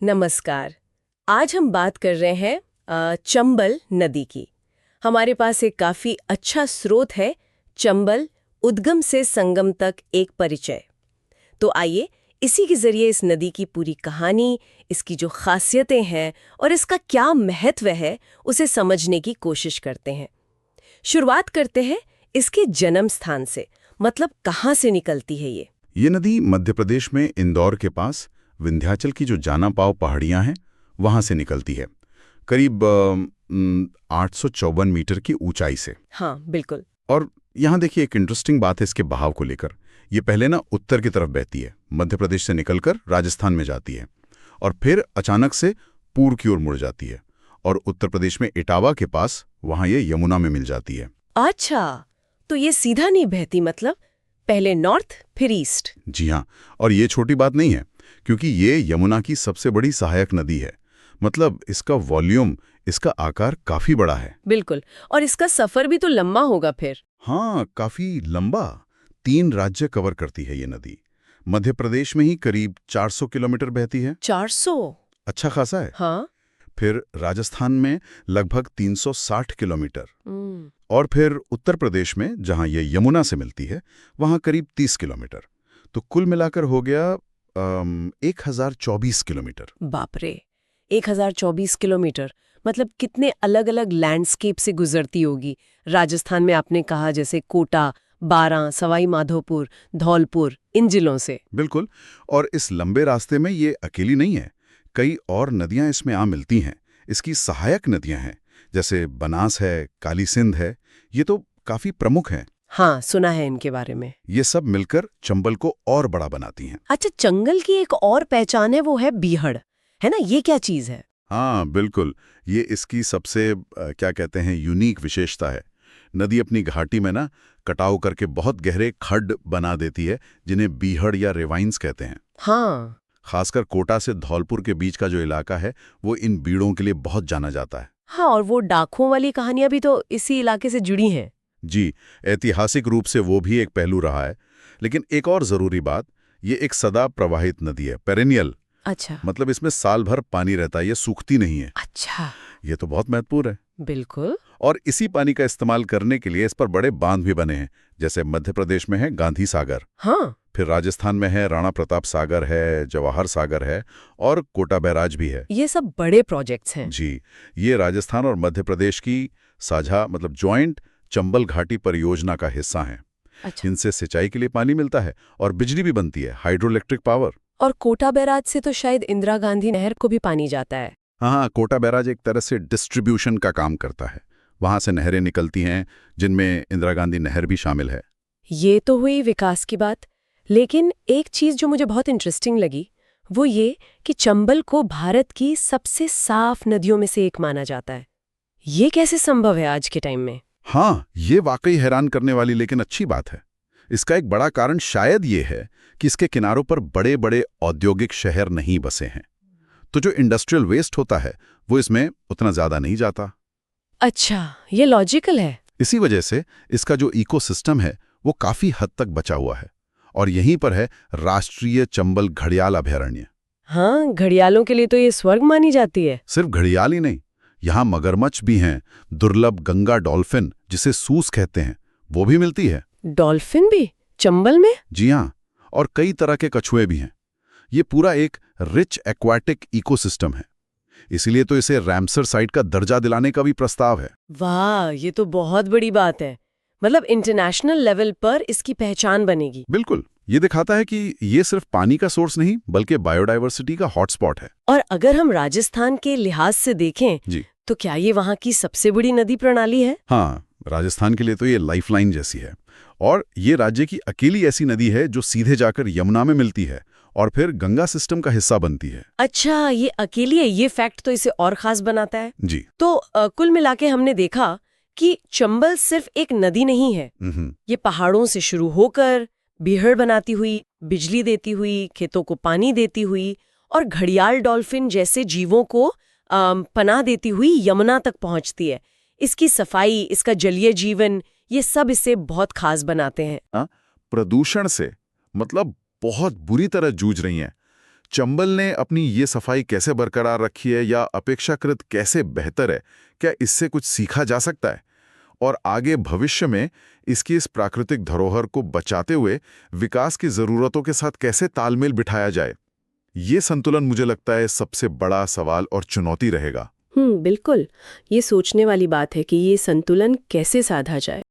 नमस्कार। आज हम बात कर रहे हैं चंबल नदी की। हमारे पास एक काफी अच्छा स्रोत है, चंबल उद्गम से संगम तक एक परिचय। तो आइए इसी के जरिए इस नदी की पूरी कहानी, इसकी जो खासियतें हैं और इसका क्या महत्व है, उसे समझने की कोशिश करते हैं। शुरुआत करते हैं इसके जन्म स्थान से, मतलब कहाँ से निकलती है ये। ये नदी मध्य प्रदेश में इंदौर के पास विंध्याचल की जो जाना पाव पहाड़ियां हैं वहां से निकलती है, करीब 854 मीटर की ऊंचाई से। हाँ बिल्कुल। और यहाँ देखिए, एक इंटरेस्टिंग बात है इसके बहाव को लेकर। ये पहले ना उत्तर की तरफ बहती है, मध्य प्रदेश से निकलकर राजस्थान में जाती है और फिर अचानक से पूर्व की ओर मुड़ जाती है और उत्तर प्रदेश में इटावा के पास वहां ये यमुना में मिल जाती है। अच्छा, तो ये सीधा नहीं बहती, मतलब पहले नॉर्थ फिर ईस्ट। जी हाँ, और ये छोटी बात नहीं है, क्योंकि ये यमुना की सबसे बड़ी सहायक नदी है। मतलब इसका वॉल्यूम, इसका आकार काफी बड़ा है। बिल्कुल, और इसका सफर भी तो लंबा होगा फिर। हाँ, काफी लंबा। 3 राज्य कवर करती है ये नदी। मध्य प्रदेश में ही करीब 400 किलोमीटर बहती है। 400? अच्छा खासा है। हाँ। फिर राजस्थान में लगभग 360 किलोमीटर हम्म। और फिर उत्तर प्रदेश में, जहां ये यमुना से मिलती है, वहां करीब 30 किलोमीटर। तो कुल मिलाकर हो गया 1024 किलोमीटर। बाप रे, 1024 किलोमीटर। मतलब कितने अलग अलग लैंडस्केप से गुजरती होगी। राजस्थान में आपने कहा जैसे कोटा, बारां, सवाई माधोपुर, धौलपुर, इन जिलों से। बिल्कुल। और इस लंबे रास्ते में ये अकेली नहीं है, कई और नदियां इसमें आ मिलती हैं। इसकी सहायक नदियां हैं, जैसे बनास है, काली सिंध है। ये तो काफी प्रमुख हैं। हाँ, सुना है इनके बारे में। ये सब मिलकर चंबल को और बड़ा बनाती हैं। अच्छा, चंबल की एक और पहचान है, वो है बीहड़, है ना? ये क्या चीज है? हाँ बिल्कुल, ये इसकी सबसे क्या कहते हैं, यूनिक विशेषता है। नदी अपनी घाटी में ना कटाव करके बहुत गहरे खड्ड बना देती है, जिन्हें बीहड़ या रेवाइंस कहते हैं। हाँ। खासकर कोटा से धौलपुर के बीच का जो इलाका है, वो इन बीड़ों के लिए बहुत जाना जाता है। हाँ, और वो डाकुओं वाली कहानियां भी तो इसी इलाके से जुड़ी हैं। जी, ऐतिहासिक रूप से वो भी एक पहलू रहा है। लेकिन एक और जरूरी बात, ये एक सदा प्रवाहित नदी है, पेरेनियल। अच्छा। मतलब इसमें साल भर पानी रहता है, ये सूखती नहीं है। अच्छा। ये तो बहुत महत्वपूर्ण है। बिल्कुल। और इसी पानी का इस्तेमाल करने के लिए इस पर बड़े बांध भी बने हैं। जैसे मध्य प्रदेश में है गांधी सागर, हाँ। फिर राजस्थान में है राणा प्रताप सागर है, जवाहर सागर है और कोटा बैराज भी है। ये सब बड़े प्रोजेक्ट्स हैं। जी, ये राजस्थान और मध्य प्रदेश की साझा, मतलब जॉइंट चंबल घाटी परियोजना का हिस्सा हैं। अच्छा। इनसे सिंचाई के लिए पानी मिलता है और बिजली भी बनती है, हाइड्रो इलेक्ट्रिक पावर। और कोटा बैराज से तो शायद इंदिरा गांधी नहर को भी पानी जाता है। हाँ, कोटा बैराज एक तरह से डिस्ट्रीब्यूशन का काम करता है। वहां से नहरें निकलती हैं, जिनमें इंदिरा गांधी नहर भी शामिल है। ये तो हुई विकास की बात, लेकिन एक चीज जो मुझे बहुत इंटरेस्टिंग लगी वो ये कि चंबल को भारत की सबसे साफ नदियों में से एक माना जाता है। ये कैसे संभव है आज के टाइम में? हाँ, ये वाकई हैरान करने वाली लेकिन अच्छी बात है। इसका एक बड़ा कारण शायद ये है कि इसके किनारों पर बड़े बड़े औद्योगिक शहर नहीं बसे हैं, तो जो इंडस्ट्रियल वेस्ट होता है वो इसमें उतना ज्यादा नहीं जाता। अच्छा, ये लॉजिकल है। इसी वजह से इसका जो इकोसिस्टम है वो काफी हद तक बचा हुआ है। और यहीं पर है राष्ट्रीय चंबल घड़ियाल अभयारण्य। हाँ, घड़ियालों के लिए तो ये स्वर्ग मानी जाती है। सिर्फ घड़ियाल ही नहीं, यहाँ मगरमच्छ भी हैं, दुर्लभ गंगा डॉल्फिन जिसे सूस कहते हैं, वो भी मिलती है। डॉल्फिन भी चंबल में? जी हाँ, और कई तरह के कछुए भी हैं। ये पूरा एक रिच एक्वाटिक इकोसिस्टम है। इसीलिए तो इसे रैमसर साइट का दर्जा दिलाने का भी प्रस्ताव है। वाह, ये तो बहुत बड़ी बात है। मतलब इंटरनेशनल लेवल पर इसकी पहचान बनेगी। बिल्कुल, ये दिखाता है कि ये सिर्फ पानी का सोर्स नहीं बल्कि बायोडायवर्सिटी का हॉटस्पॉट है। और अगर हम राजस्थान के लिहाज से देखें जी, तो क्या ये वहाँ की सबसे बड़ी नदी प्रणाली है? हाँ, राजस्थान के लिए तो ये लाइफलाइन जैसी है। और ये राज्य की अकेली ऐसी नदी है जो सीधे जाकर यमुना में मिलती है और फिर गंगा सिस्टम का हिस्सा बनती है। अच्छा, ये अकेली है, ये फैक्ट तो इसे और खास बनाता है। जी। तो कुल मिलाके हमने देखा कि चंबल सिर्फ एक नदी नहीं है। ये पहाड़ों से शुरू होकर बीहड़ बनाती हुई, बिजली देती हुई, खेतों को पानी देती हुई और घड़ियाल डॉल्फिन जैसे जीवों को पनाह देती हुई यमुना तक पहुंचती है। इसकी सफाई, इसका जलीय जीवन, ये सब इसे बहुत खास बनाते हैं। प्रदूषण से मतलब बहुत बुरी तरह जूझ रही हैं। चंबल ने अपनी ये सफाई कैसे बरकरार रखी है या अपेक्षाकृत कैसे बेहतर है? क्या इससे कुछ सीखा जा सकता है? और आगे भविष्य में इसकी इस प्राकृतिक धरोहर को बचाते हुए विकास की ज़रूरतों के साथ कैसे तालमेल बिठाया जाए? ये संतुलन मुझे लगता है सबसे बड़ा सवाल और चुनौती रहेगा। बिल्कुल। ये सोचने वाली बात है कि ये संतुलन कैसे साधा जाए।